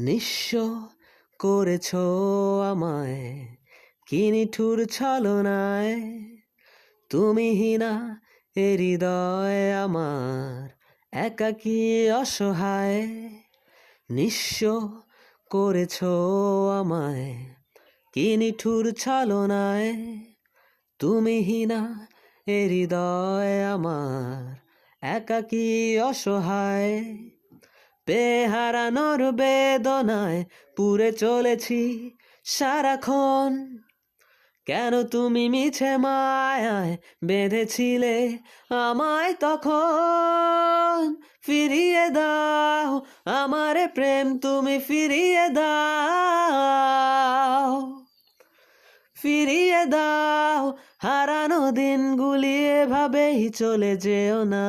নিঃস্ব করেছ আমায় কি নিঠুর ছলনায়, তুমিহীনা এ হৃদয় আমার একাকী অসহায়। নিঃস্ব করেছ আমায় কি নিঠুর ছলনায়, তুমিহীনা এ হৃদয় আমার একাকী অসহায়। পেয়ে হারানোর বেদনায় পুড়ে চলেছি সারাক্ষণ, কেন তুমি মিছে মায়ায় বেঁধেছিলে আমায় তখন। ফিরিয়ে দাও আমারে প্রেম, তুমি ফিরিয়ে দাও, ফিরিয়ে দাও হারানো দিনগুলি, এভাবেই চলে যেও না।